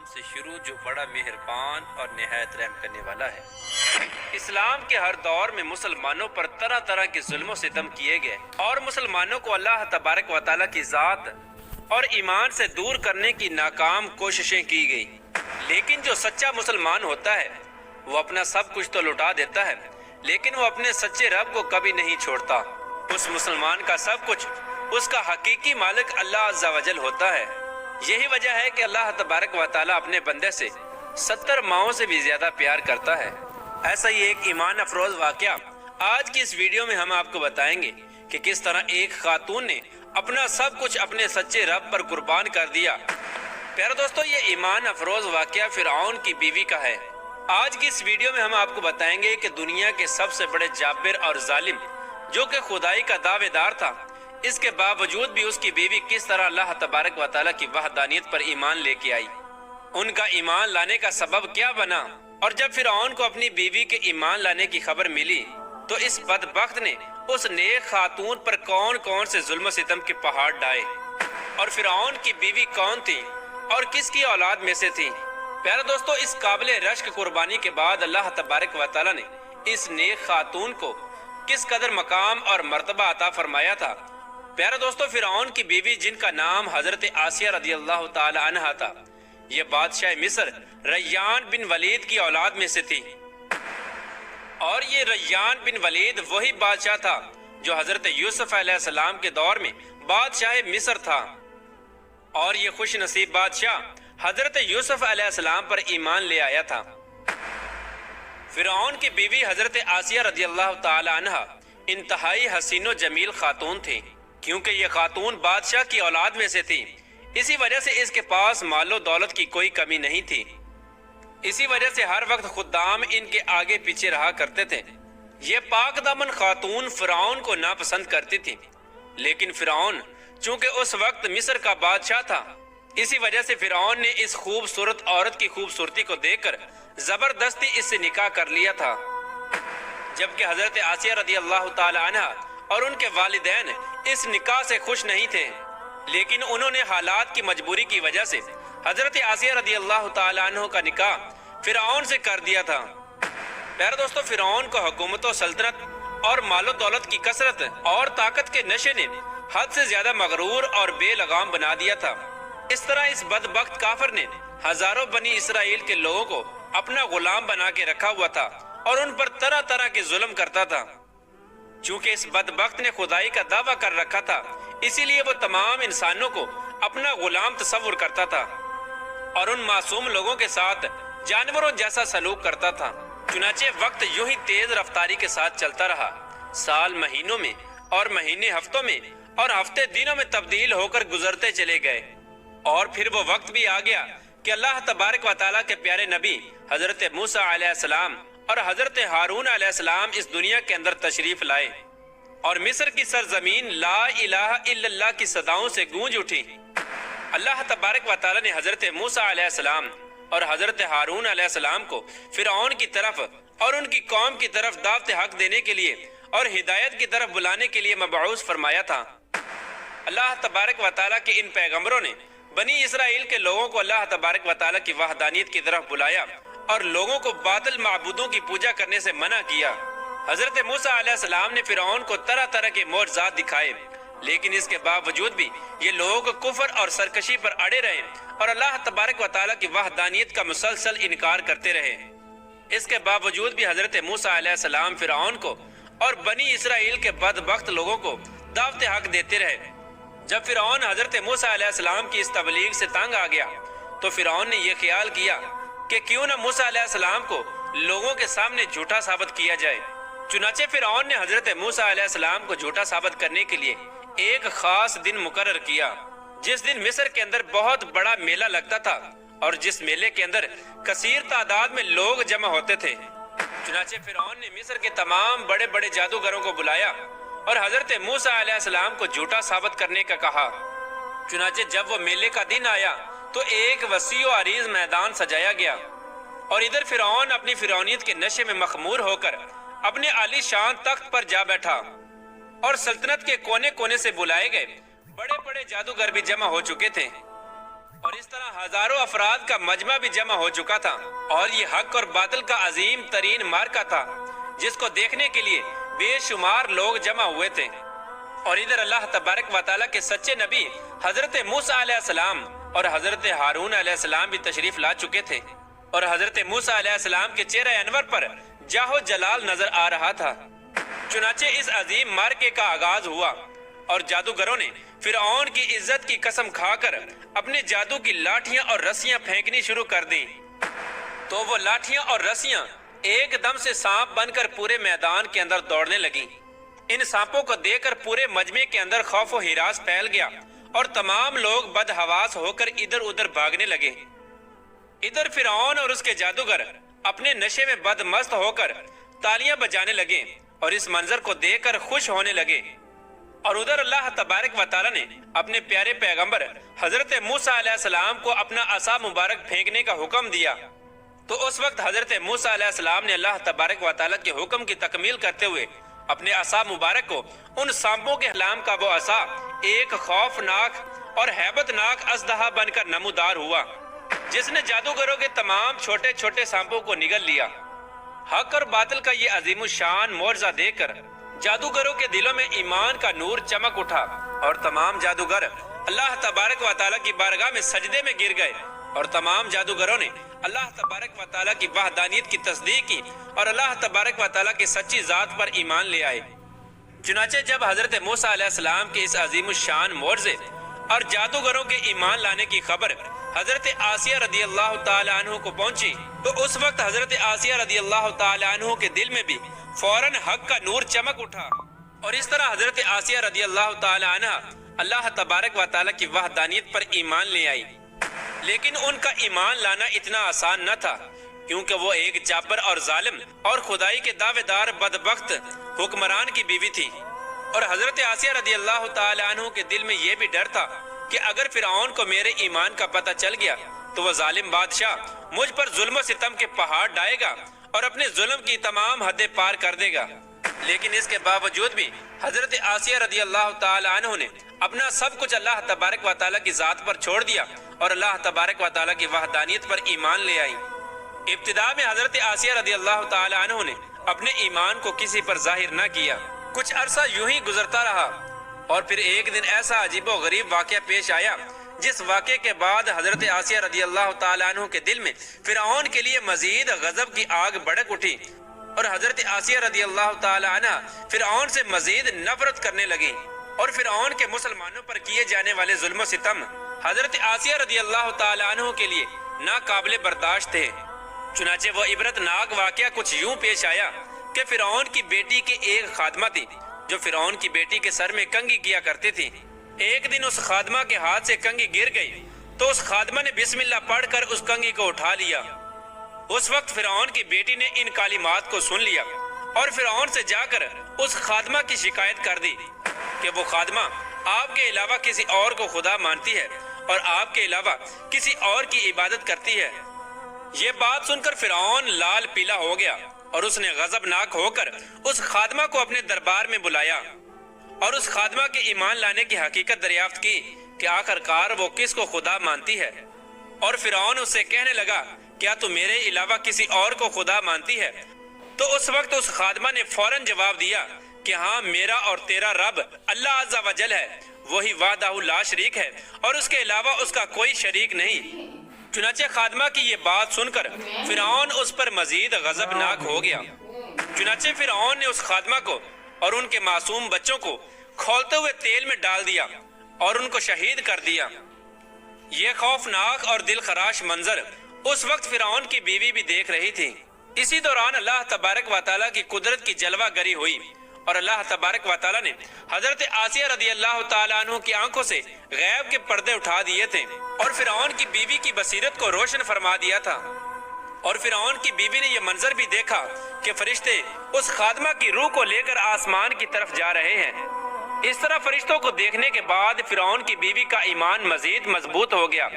نام سے شروع جو بڑا مہربان اور نہایت رحم کرنے والا ہے۔ اسلام کے ہر دور میں مسلمانوں پر طرح طرح کے ظلم و ستم کیے گئے اور مسلمانوں کو اللہ تبارک و تعالیٰ کی ذات اور ایمان سے دور کرنے کی ناکام کوششیں کی گئی، لیکن جو سچا مسلمان ہوتا ہے وہ اپنا سب کچھ تو لٹا دیتا ہے لیکن وہ اپنے سچے رب کو کبھی نہیں چھوڑتا۔ اس مسلمان کا سب کچھ اس کا حقیقی مالک اللہ عز و جل ہوتا ہے۔ یہی وجہ ہے کہ اللہ تبارک و تعالیٰ اپنے بندے سے 70 ماؤں سے بھی زیادہ پیار کرتا ہے۔ ایسا ہی ایک ایمان افروز واقعہ آج کی اس ویڈیو میں ہم آپ کو بتائیں گے کہ کس طرح ایک خاتون نے اپنا سب کچھ اپنے سچے رب پر قربان کر دیا۔ پیارے دوستو، یہ ایمان افروز واقعہ فرعون کی بیوی کا ہے۔ آج کی اس ویڈیو میں ہم آپ کو بتائیں گے کہ دنیا کے سب سے بڑے جابر اور ظالم جو کہ خدائی کا دعوے دار تھا، اس کے باوجود بھی اس کی بیوی کس طرح اللہ تبارک و تعالیٰ کی وحدانیت پر ایمان لے کے آئی، ان کا ایمان لانے کا سبب کیا بنا، اور جب فرعون کو اپنی بیوی کے ایمان لانے کی خبر ملی تو اس بدبخت نے اس نیک خاتون پر کون کون سے ظلم و ستم کے پہاڑ ڈھائے، اور فرعون کی بیوی کون تھی اور کس کی اولاد میں سے تھی۔ پیارے دوستو، اس قابل رشک قربانی کے بعد اللہ تبارک و تعالیٰ نے اس نیک خاتون کو کس قدر مقام اور مرتبہ عطا فرمایا تھا۔ پیارے دوستو، فرعون کی بیوی جن کا نام حضرت آسیہ رضی اللہ تعالی عنہا تھا، یہ بادشاہ مصر ریان بن ولید کی اولاد میں سے تھی، اور یہ ریان بن ولید وہی بادشاہ تھا جو حضرت یوسف علیہ السلام کے دور میں بادشاہ مصر تھا، اور یہ خوش نصیب بادشاہ حضرت یوسف علیہ السلام پر ایمان لے آیا تھا۔ فرعون کی بیوی حضرت آسیہ رضی اللہ تعالی عنہا انتہائی حسین و جمیل خاتون تھی، کیونکہ یہ خاتون بادشاہ کی اولاد میں سے تھی، اسی وجہ سے اس کے پاس مال و دولت کی کوئی کمی نہیں تھی، اسی وجہ سے ہر وقت خدام ان کے آگے پیچھے رہا کرتے تھے۔ یہ پاک دامن خاتون فرعون کو ناپسند کرتی تھی، لیکن فرعون چونکہ اس وقت مصر کا بادشاہ تھا، اسی وجہ سے فرعون نے اس خوبصورت عورت کی خوبصورتی کو دیکھ کر زبردستی اس سے نکاح کر لیا تھا، جبکہ حضرت آسیہ رضی اللہ تعالی عنہ اور ان کے والدین اس نکاح سے خوش نہیں تھے، لیکن انہوں نے حالات کی مجبوری کی وجہ سے حضرت آسیہ رضی اللہ تعالی عنہ کا نکاح فرعون سے کر دیا تھا۔ پیارے دوستو، فرعون کو حکومت و سلطنت اور مال و دولت کی کثرت اور طاقت کے نشے نے حد سے زیادہ مغرور اور بے لگام بنا دیا تھا۔ اس طرح اس بدبخت کافر نے ہزاروں بنی اسرائیل کے لوگوں کو اپنا غلام بنا کے رکھا ہوا تھا اور ان پر طرح طرح کے ظلم کرتا تھا۔ چونکہ اس بدبخت نے خدائی کا دعویٰ کر رکھا تھا، اسی لیے وہ تمام انسانوں کو اپنا غلام تصور کرتا تھا اور ان معصوم لوگوں کے ساتھ جانوروں جیسا سلوک کرتا تھا۔ چنانچہ وقت یوں ہی تیز رفتاری کے ساتھ چلتا رہا، سال مہینوں میں اور مہینے ہفتوں میں اور ہفتے دنوں میں تبدیل ہو کر گزرتے چلے گئے، اور پھر وہ وقت بھی آ گیا کہ اللہ تبارک و تعالیٰ کے پیارے نبی حضرت موسیٰ علیہ السلام اور حضرت ہارون علیہ السلام اس دنیا کے اندر تشریف لائے، اور مصر کی سرزمین لا الہ الا اللہ کی صداؤں سے گونج اٹھی۔ اللہ تبارک و تعالیٰ نے حضرت موسیٰ علیہ السلام اور حضرت ہارون علیہ السلام کو فرعون کی طرف اور ان کی قوم کی طرف دعوت حق دینے کے لیے اور ہدایت کی طرف بلانے کے لیے مبعوث فرمایا تھا۔ اللہ تبارک و تعالیٰ کے ان پیغمبروں نے بنی اسرائیل کے لوگوں کو اللہ تبارک و تعالیٰ کی وحدانیت کی طرف بلایا اور لوگوں کو باطل معبودوں کی پوجا کرنے سے منع کیا۔ حضرت موسیٰ علیہ السلام نے فرعون کو طرح طرح کے معجزات دکھائے، لیکن اس کے باوجود بھی یہ لوگ کفر اور سرکشی پر اڑے رہے اور اللہ تبارک و تعالیٰ کی وحدانیت کا مسلسل انکار کرتے رہے۔ اس کے باوجود بھی حضرت موسیٰ علیہ السلام فرعون کو اور بنی اسرائیل کے بدبخت لوگوں کو دعوت حق دیتے رہے۔ جب فرعون حضرت موسیٰ علیہ السلام کی اس تبلیغ سے تنگ آ گیا تو فرعون نے یہ خیال کیا کہ کیوں نہ موسیٰ علیہ السلام کو لوگوں کے سامنے جھوٹا ثابت کیا جائے۔ چنانچہ فرعون نے حضرت موسیٰ علیہ السلام کو جھوٹا ثابت کرنے کے لیے ایک خاص دن مقرر کیا، جس دن مصر کے اندر بہت بڑا میلہ لگتا تھا اور جس میلے کے اندر کثیر تعداد میں لوگ جمع ہوتے تھے۔ چنانچہ فرعون نے مصر کے تمام بڑے بڑے جادوگروں کو بلایا اور حضرت موسیٰ علیہ السلام کو جھوٹا ثابت کرنے کا کہا۔ چنانچہ جب وہ میلے کا دن آیا تو ایک وسیع و عریض میدان سجایا گیا، اور ادھر فرعون اپنی فرعونیت کے نشے میں مخمور ہو کر اپنے عالی شان تخت پر جا بیٹھا، اور سلطنت کے کونے کونے سے بلائے گئے بڑے بڑے جادوگر بھی جمع ہو چکے تھے، اور اس طرح ہزاروں افراد کا مجمع بھی جمع ہو چکا تھا، اور یہ حق اور باطل کا عظیم ترین معرکہ تھا جس کو دیکھنے کے لیے بے شمار لوگ جمع ہوئے تھے۔ اور ادھر اللہ تبارک و تعالیٰ کے سچے نبی حضرت موسیٰ علیہ السلام اور حضرت ہارون علیہ السلام بھی تشریف لا چکے تھے، اور حضرت موسیٰ علیہ السلام کے چہرہ انور پر جاہ و جلال نظر آ رہا تھا۔ چنانچہ اس عظیم معرکے کا آغاز ہوا، اور جادوگروں نے فرعون کی عزت کی قسم کھا کر اپنے جادو کی لاٹھیاں اور رسیاں پھینکنی شروع کر دیں۔ تو وہ لاٹھیاں اور رسیاں ایک دم سے سانپ بن کر پورے میدان کے اندر دوڑنے لگیں۔ ان سانپوں کو دیکھ کر پورے مجمع کے اندر خوف و ہراس پھیل گیا، اور تمام لوگ بدحواس ہو کر ادھر ادھر بھاگنے لگے۔ ادھر فرعون اور اس کے جادوگر اپنے نشے میں بدمست ہو کر تالیاں بجانے لگے اور اس منظر کو دیکھ کر خوش ہونے لگے۔ اور ادھر اللہ تبارک و تعالیٰ نے اپنے پیارے پیغمبر حضرت موسیٰ علیہ السلام کو اپنا عصا مبارک پھینکنے کا حکم دیا۔ تو اس وقت حضرت موسیٰ علیہ السلام نے اللہ تبارک و تعالیٰ کے حکم کی تکمیل کرتے ہوئے اپنے عصا مبارک کو ان سانپوں کے حلام کا وہ عصا ایک خوفناک اور ہیبت ناک اژدہا بن کر نمودار ہوا، جس نے جادوگروں کے تمام چھوٹے چھوٹے سانپوں کو نگل لیا۔ حق اور باطل کا یہ عظیم الشان معجزہ دیکھ کر جادوگروں کے دلوں میں ایمان کا نور چمک اٹھا، اور تمام جادوگر اللہ تبارک و تعالیٰ کی بارگاہ میں سجدے میں گر گئے، اور تمام جادوگروں نے اللہ تبارک و تعالیٰ کی وحدانیت کی تصدیق کی اور اللہ تبارک و تعالیٰ کی سچی ذات پر ایمان لے آئے۔ چنانچہ جب حضرت موسیٰ علیہ السلام کے اس عظیم الشان معجزے اور جادوگروں کے ایمان لانے کی خبر حضرت آسیہ رضی اللہ تعالی عنہ کو پہنچی، تو اس وقت حضرت آسیہ رضی اللہ تعالی عنہ کے دل میں بھی فوراً حق کا نور چمک اٹھا، اور اس طرح حضرت آسیہ رضی اللہ تعالی عنہ اللہ تبارک و تعالیٰ کی وحدانیت پر ایمان لے آئی۔ لیکن ان کا ایمان لانا اتنا آسان نہ تھا، کیونکہ وہ ایک جابر اور ظالم اور خدائی کے دعوے دار بدبخت حکمران کی بیوی تھی، اور حضرت آسیہ رضی اللہ تعالی عنہ کے دل میں یہ بھی ڈر تھا کہ اگر فرعون کو میرے ایمان کا پتہ چل گیا تو وہ ظالم بادشاہ مجھ پر ظلم و ستم کے پہاڑ ڈائے گا اور اپنے ظلم کی تمام حدیں پار کر دے گا۔ لیکن اس کے باوجود بھی حضرت آسیہ رضی اللہ تعالی عنہ نے اپنا سب کچھ اللہ تبارک و تعالیٰ کی ذات پر چھوڑ دیا اور اللہ تبارک و تعالیٰ کی وحدانیت پر ایمان لے آئی۔ ابتدا میں حضرت آسیہ رضی اللہ تعالی عنہ نے اپنے ایمان کو کسی پر ظاہر نہ کیا۔ کچھ عرصہ یوں ہی گزرتا رہا، اور پھر ایک دن ایسا عجیب و غریب واقعہ پیش آیا جس واقعے کے بعد حضرت آسیہ رضی اللہ تعالی عنہ کے دل میں فرعون کے لیے مزید غضب کی آگ بھڑک اٹھی، اور حضرت آسیہ رضی اللہ تعالی عنہ فرعون سے مزید نفرت کرنے لگی، اور فرعون کے مسلمانوں پر کیے جانے والے ظلم و ستم حضرت آسیہ رضی اللہ تعالی عنہ کے لیے ناقابل برداشت تھے۔ چنانچہ وہ عبرت ناک واقعہ کچھ یوں پیش آیا کہ فرعون کی بیٹی کی ایک خادمہ تھی جو فرعون کی بیٹی کے سر میں کنگھی کیا کرتی تھی۔ ایک دن اس خادمہ کے ہاتھ سے کنگھی گر گئی، تو اس خادمہ نے بسم اللہ پڑھ کر اس کنگھی کو اٹھا لیا۔ اس وقت فرعون کی بیٹی نے ان کلمات کو سن لیا اور فرعون سے جا کر اس خادمہ کی شکایت کر دی کہ وہ خادمہ آپ کے علاوہ کسی اور کو خدا مانتی ہے اور آپ کے علاوہ کسی اور کی عبادت کرتی ہے۔ یہ بات سن کر فرعون لال پیلا ہو گیا، اور اس نے غضبناک ہو کر اس خادمہ کو اپنے دربار میں بلایا اور اس خادمہ کے ایمان لانے کی حقیقت دریافت کی کہ آخرکار وہ کس کو خدا مانتی ہے۔ اور فرعون اس سے کہنے لگا، کیا تو میرے علاوہ کسی اور کو خدا مانتی ہے؟ تو اس وقت اس خادمہ نے فوراً جواب دیا کہ ہاں، میرا اور تیرا رب اللہ عز و جل ہے، وہی وحدہ لا شریک ہے اور اس کے علاوہ اس کا کوئی شریک نہیں۔ چنانچہ خادمہ کی یہ بات سن کر فرعون اس پر مزید غضبناک ہو گیا۔ چنانچہ فرعون نے اس خادمہ کو اور ان کے معصوم بچوں کو کھولتے ہوئے تیل میں ڈال دیا اور ان کو شہید کر دیا۔ یہ خوفناک اور دل خراش منظر اس وقت فرعون کی بیوی بھی دیکھ رہی تھی۔ اسی دوران اللہ تبارک و تعالیٰ کی قدرت کی جلوہ گری ہوئی، اور اللہ تبارک و تعالیٰ نے حضرت آسیہ رضی اللہ تعالیٰ عنہ کی آنکھوں سے غیب کے پردے اٹھا دیے تھے اور فرعون کی بیوی کی بصیرت کو روشن فرما دیا تھا۔ اور فرعون کی بیوی نے یہ منظر بھی دیکھا کہ فرشتے اس خادمہ کی روح کو لے کر آسمان کی طرف جا رہے ہیں۔ اس طرح فرشتوں کو دیکھنے کے بعد فرعون کی بیوی کا ایمان مزید مضبوط ہو گیا،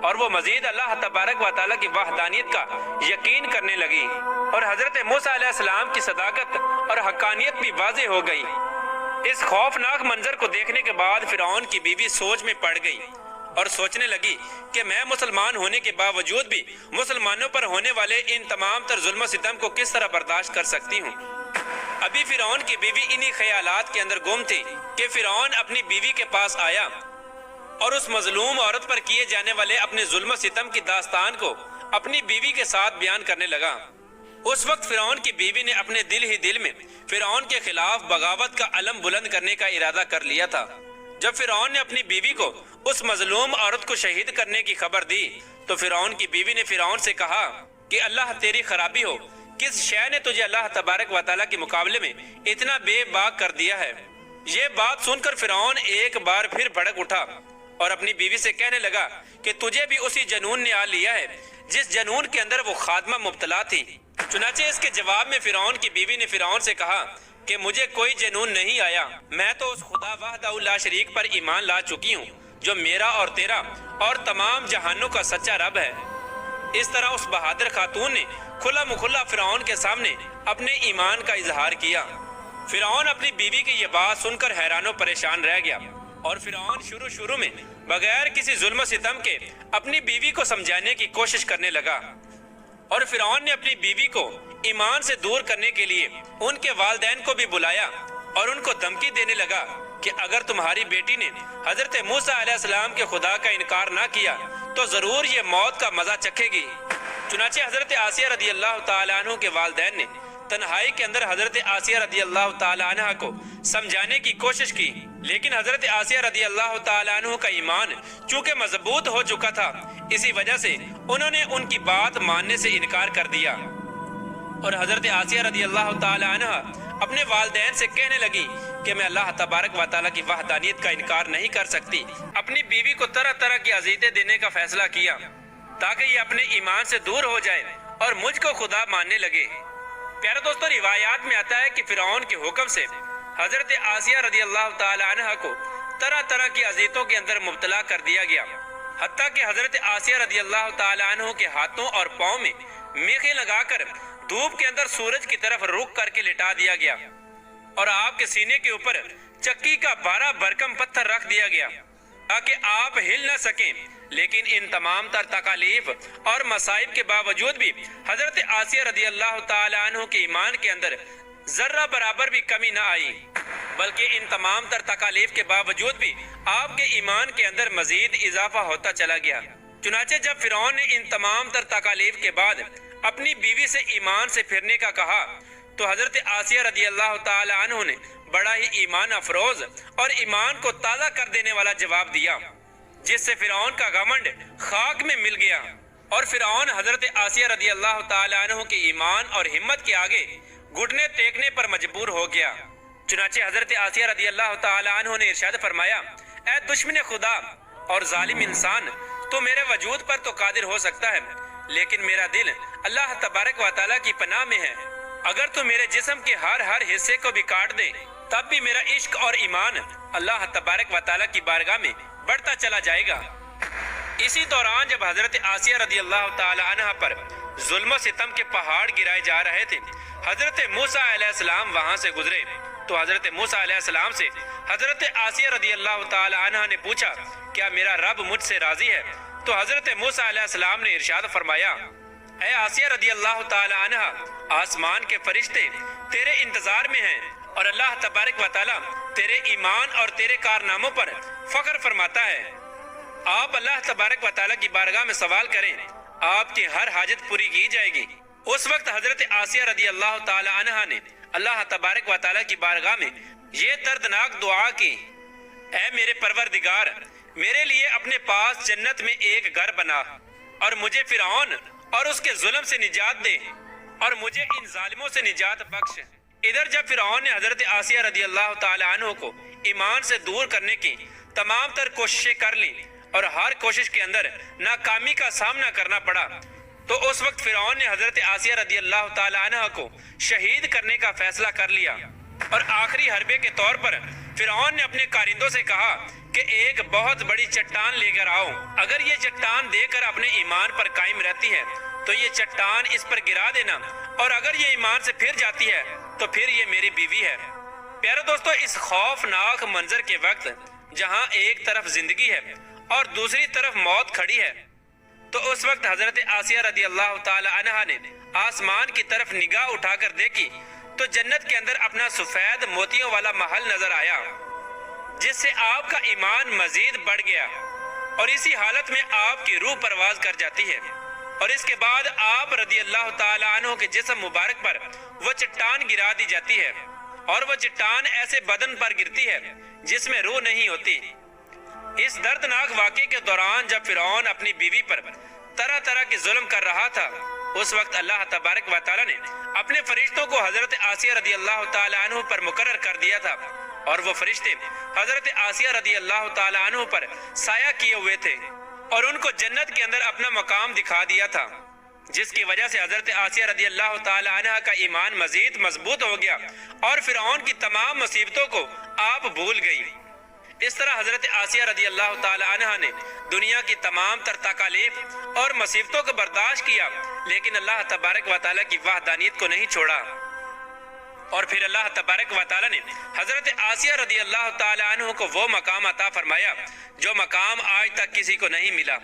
اور وہ مزید اللہ تبارک و تعالیٰ کی وحدانیت کا یقین کرنے لگی، اور حضرت موسیٰ علیہ السلام کی صداقت اور حقانیت بھی واضح ہو گئی۔ اس خوفناک منظر کو دیکھنے کے بعد فرعون کی بیوی سوچ میں پڑ گئی اور سوچنے لگی کہ میں مسلمان ہونے کے باوجود بھی مسلمانوں پر ہونے والے ان تمام تر ظلم و ستم کو کس طرح برداشت کر سکتی ہوں۔ ابھی فرعون کی بیوی انہی خیالات کے اندر گم تھی کہ فرعون اپنی بیوی کے پاس آیا اور اس مظلوم عورت پر کیے جانے والے اپنے ظلم و ستم کی داستان کو اپنی بیوی کے ساتھ بیان کرنے لگا۔ اس وقت فرعون کی بیوی نے اپنے دل ہی دل میں فرعون کے خلاف بغاوت کا علم بلند کرنے کا ارادہ کر لیا تھا۔ جب فرعون نے اپنی بیوی کو اس مظلوم عورت کو شہید کرنے کی خبر دی تو فرعون کی بیوی نے فرعون سے کہا کہ اللہ تیری خرابی ہو، کس شے نے تجھے اللہ تبارک و تعالیٰ کے مقابلے میں اتنا بے باک کر دیا ہے؟ یہ بات سن کر فرعون ایک بار پھر بھڑک اٹھا اور اپنی بیوی سے کہنے لگا کہ تجھے بھی اسی جنون نے آ لیا ہے جس جنون کے اندر وہ خادمہ مبتلا تھی۔ چنانچہ اس کے جواب میں فرعون کی بیوی نے فرعون سے کہا کہ مجھے کوئی جنون نہیں آیا، میں تو اس خدا وحدہ لا شریک پر ایمان لا چکی ہوں جو میرا اور تیرا اور تمام جہانوں کا سچا رب ہے۔ اس طرح اس بہادر خاتون نے کھلا مکھلا فرعون کے سامنے اپنے ایمان کا اظہار کیا۔ فرعون اپنی بیوی کی یہ بات سن کر حیران و پریشان رہ گیا اور فرعون شروع میں بغیر کسی ظلم و ستم کے اپنی بیوی کو سمجھانے کی کوشش کرنے لگا، اور فرعون نے اپنی بیوی کو ایمان سے دور کرنے کے لیے ان کے والدین کو بھی بلایا اور ان کو دھمکی دینے لگا کہ اگر تمہاری بیٹی نے حضرت موسیٰ علیہ السلام کے خدا کا انکار نہ کیا تو ضرور یہ موت کا مزہ چکھے گی۔ چنانچہ حضرت آسیہ رضی اللہ تعالیٰ عنہ کے والدین نے تنہائی کے اندر حضرت آسیہ رضی اللہ تعالیٰ عنہ کو سمجھانے کی کوشش کی، لیکن حضرت آسیہ رضی اللہ تعالیٰ عنہ کا ایمان چونکہ مضبوط ہو چکا تھا، اسی وجہ سے انہوں نے ان کی بات ماننے سے انکار کر دیا، اور حضرت آسیہ رضی اللہ تعالیٰ عنہ اپنے والدین سے کہنے لگی کہ میں اللہ تبارک و تعالیٰ کی وحدانیت کا انکار نہیں کر سکتی۔ اپنی بیوی کو طرح طرح کی اذیتیں دینے کا فیصلہ کیا تاکہ یہ اپنے ایمان سے دور ہو جائے اور مجھ کو خدا ماننے لگے۔ پیارے دوستو، روایات میں آتا ہے کہ فرعون کے حکم سے حضرت آسیہ رضی اللہ تعالی عنہ کو طرح طرح کی اذیتوں کے اندر مبتلا کر دیا گیا، حتیٰ کہ حضرت آسیہ رضی اللہ تعالی عنہ کے ہاتھوں اور پاؤں میں میخیں لگا کر دھوپ کے اندر سورج کی طرف رخ کر کے لٹا دیا گیا، اور آپ کے سینے کے اوپر چکی کا 12 بھرکم پتھر رکھ دیا گیا تاکہ آپ ہل نہ سکیں۔ لیکن ان تمام تر تکالیف اور مصائب کے باوجود بھی حضرت آسیہ رضی اللہ تعالی عنہ کے ایمان کے اندر ذرہ برابر بھی کمی نہ آئی، بلکہ ان تمام تر تکالیف کے باوجود بھی آپ کے ایمان کے اندر مزید اضافہ ہوتا چلا گیا۔ چنانچہ جب فرعون نے ان تمام تر تکالیف کے بعد اپنی بیوی سے ایمان سے پھرنے کا کہا تو حضرت آسیہ رضی اللہ تعالی عنہ نے بڑا ہی ایمان افروز اور ایمان کو تازہ کر دینے والا جواب دیا، جس سے فرعون کا گھمنڈ خاک میں مل گیا، اور فرعون حضرت آسیہ رضی اللہ تعالی عنہ کے ایمان اور ہمت کے آگے گھٹنے ٹیکنے پر مجبور ہو گیا۔ چنانچہ حضرت آسیہ رضی اللہ تعالی عنہ نے ارشاد فرمایا، اے دشمن خدا اور ظالم انسان، تو میرے وجود پر تو قادر ہو سکتا ہے، لیکن میرا دل اللہ تبارک و تعالیٰ کی پناہ میں ہے۔ اگر تو میرے جسم کے ہر حصے کو بھی کاٹ دے تب بھی میرا عشق اور ایمان اللہ تبارک و تعالیٰ کی بارگاہ میں بڑھتا چلا جائے گا۔ اسی دوران جب حضرت آسیہ رضی اللہ تعالی عنہ پر ظلم و ستم کے پہاڑ گرائے جا رہے تھے، حضرت موسیٰ علیہ السلام وہاں سے گزرے تو حضرت موسیٰ علیہ السلام سے حضرت آسیہ رضی اللہ تعالی عنہ نے پوچھا، کیا میرا رب مجھ سے راضی ہے؟ تو حضرت موسیٰ علیہ السلام نے ارشاد فرمایا، اے آسیہ رضی اللہ تعالی عنہ، آسمان کے فرشتے تیرے انتظار میں ہیں اور اللہ تبارک و تعالیٰ تیرے ایمان اور تیرے کارناموں پر فخر فرماتا ہے۔ آپ اللہ تبارک و تعالیٰ کی بارگاہ میں سوال کریں، آپ کی ہر حاجت پوری کی جائے گی۔ اس وقت حضرت آسیہ رضی اللہ تعالی عنہ نے اللہ تبارک و تعالیٰ کی بارگاہ میں یہ دردناک دعا کی، اے میرے پروردگار، میرے لیے اپنے پاس جنت میں ایک گھر بنا اور مجھے فرعون اور اس کے ظلم سے نجات دے اور مجھے ان ظالموں سے نجات بخش۔ ادھر جب فرعون نے حضرت آسیہ رضی اللہ تعالی عنہ کو ایمان سے دور کرنے کی تمام تر کوششیں کر لی اور ہر کوشش کے اندر ناکامی کا سامنا کرنا پڑا، تو اس وقت فرعون نے حضرت آسیہ رضی اللہ تعالی عنہ کو شہید کرنے کا فیصلہ کر لیا، اور آخری حربے کے طور پر فرعون نے اپنے کارندوں سے کہا کہ ایک بہت بڑی چٹان لے کر آؤ، اگر یہ چٹان دے کر اپنے ایمان پر قائم رہتی ہے تو یہ چٹان اس پر گرا دینا، اور اگر یہ ایمان سے پھر جاتی ہے تو پھر یہ میری بیوی ہے۔ پیارے دوستو، اس خوفناک منظر کے وقت جہاں ایک طرف زندگی ہے اور دوسری طرف موت کھڑی ہے۔ تو اس وقت حضرت آسیہ رضی اللہ تعالی عنہا نے آسمان کی طرف نگاہ اٹھا کر دیکھی تو جنت کے اندر اپنا سفید موتیوں والا محل نظر آیا، جس سے آپ کا ایمان مزید بڑھ گیا، اور اسی حالت میں آپ کی روح پرواز کر جاتی ہے، اور اس کے بعد آپ رضی اللہ تعالی عنہ کے جسم مبارک پر وہ چٹان گرا دی جاتی ہے، اور وہ چٹان ایسے بدن پر گرتی ہے جس میں روح نہیں ہوتی۔ اس دردناک واقعے کے دوران جب فرعون اپنی بیوی پر طرح طرح کے ظلم کر رہا تھا، اس وقت اللہ تبارک و تعالی نے اپنے فرشتوں کو حضرت آسیہ رضی اللہ تعالی عنہ پر مقرر کر دیا تھا، اور وہ فرشتے حضرت آسیہ رضی اللہ تعالی عنہ پر سایہ کیے ہوئے تھے، اور ان کو جنت کے اندر اپنا مقام دکھا دیا تھا، جس کی وجہ سے حضرت آسیہ رضی اللہ تعالی عنہ کا ایمان مزید مضبوط ہو گیا، اور فرعون کی تمام مصیبتوں کو آپ بھول گئی۔ اس طرح حضرت آسیہ رضی اللہ تعالی عنہ نے دنیا کی تمام تر تکالیف اور مصیبتوں کو برداشت کیا، لیکن اللہ تبارک و تعالی کی وحدانیت کو نہیں چھوڑا، اور پھر اللہ تبارک و تعالی نے حضرت آسیہ رضی اللہ تعالی عنہ کو وہ مقام عطا فرمایا جو مقام آج تک کسی کو نہیں ملا۔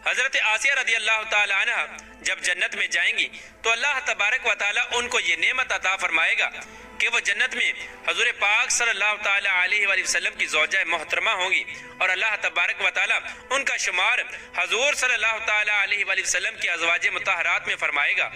حضرت آسیہ رضی اللہ تعالی عنہ جب جنت میں جائیں گی تو اللہ تبارک و تعالی ان کو یہ نعمت عطا فرمائے گا کہ وہ جنت میں حضور پاک صلی اللہ تعالی علیہ وآلہ وسلم کی زوجہ محترمہ ہوں گی، اور اللہ تبارک و تعالی ان کا شمار حضور صلی اللہ تعالی علیہ وآلہ وسلم کی ازواج مطہرات میں فرمائے گا۔